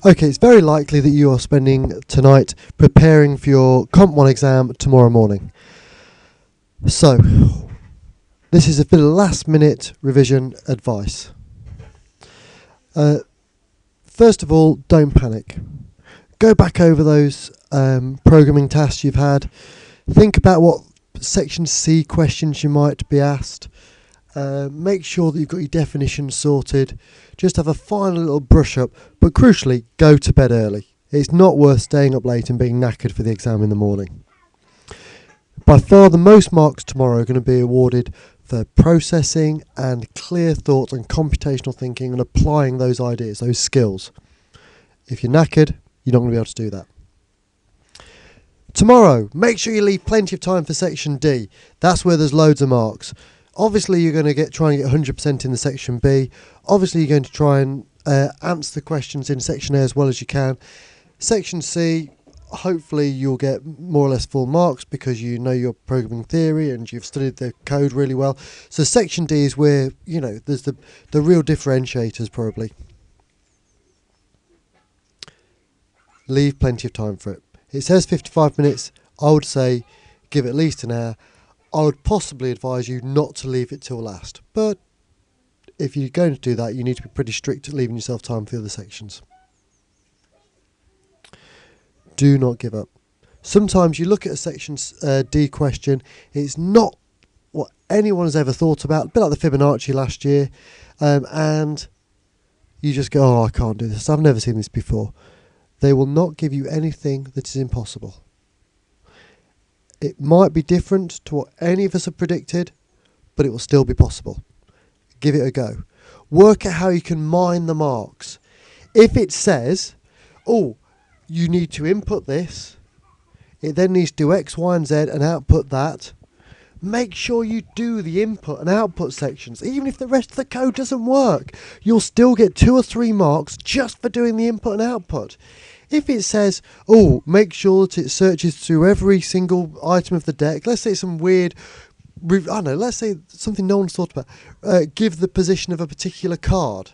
Okay, it's very likely that you are spending tonight preparing for your Comp 1 exam tomorrow morning. So, this is a bit of last minute revision advice. First of all, don't panic. Go back over those programming tasks you've had. Think about what Section C questions you might be asked. Make sure that you've got your definitions sorted. Just have a final little brush up, but crucially, go to bed early. It's not worth staying up late and being knackered for the exam in the morning. By far the most marks tomorrow are going to be awarded for processing and clear thought and computational thinking and applying those ideas, those skills. If you're knackered, you're not going to be able to do that. Tomorrow, make sure you leave plenty of time for Section D. That's where there's loads of marks. Obviously, you're going to try and get 100% in the Section B. Obviously, you're going to try and answer the questions in Section A as well as you can. Section C, hopefully you'll get more or less full marks because you know your programming theory and you've studied the code really well. So Section D is where, there's the real differentiators probably. Leave plenty of time for it. It says 55 minutes. I would say give it at least an hour. I would possibly advise you not to leave it till last. But if you're going to do that, you need to be pretty strict at leaving yourself time for the other sections. Do not give up. Sometimes you look at a Section D question, it's not what anyone has ever thought about, a bit like the Fibonacci last year, and you just go, oh, I can't do this. I've never seen this before. They will not give you anything that is impossible. It might be different to what any of us have predicted, but it will still be possible. Give it a go. Work out how you can mine the marks. If it says, oh, you need to input this, it then needs to do X, Y, and Z and output that, make sure you do the input and output sections. Even if the rest of the code doesn't work, you'll still get 2 or 3 marks just for doing the input and output. If it says, oh, make sure that it searches through every single item of the deck, let's say some weird, let's say something no one's thought about, give the position of a particular card.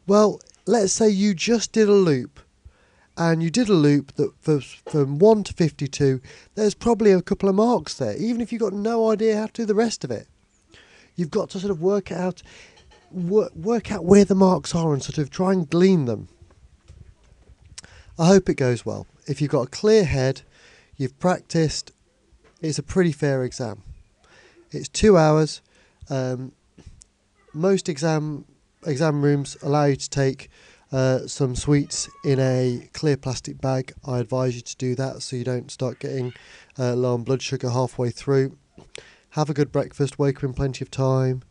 Well, let's say you just did a loop, and you did a loop that from 1 to 52, there's probably a couple of marks there, even if you've got no idea how to do the rest of it. You've got to sort of work out where the marks are and sort of try and glean them. I hope it goes well. If you've got a clear head, you've practiced, it's a pretty fair exam. It's 2 hours. Most exam rooms allow you to take some sweets in a clear plastic bag. I advise you to do that so you don't start getting low on blood sugar halfway through. Have a good breakfast, wake up in plenty of time.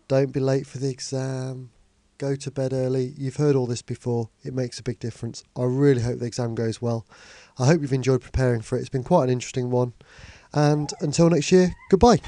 Don't be late for the exam. Go to bed early. You've heard all this before. It makes a big difference. I really hope the exam goes well. I hope you've enjoyed preparing for it. It's been quite an interesting one. And until next year, goodbye.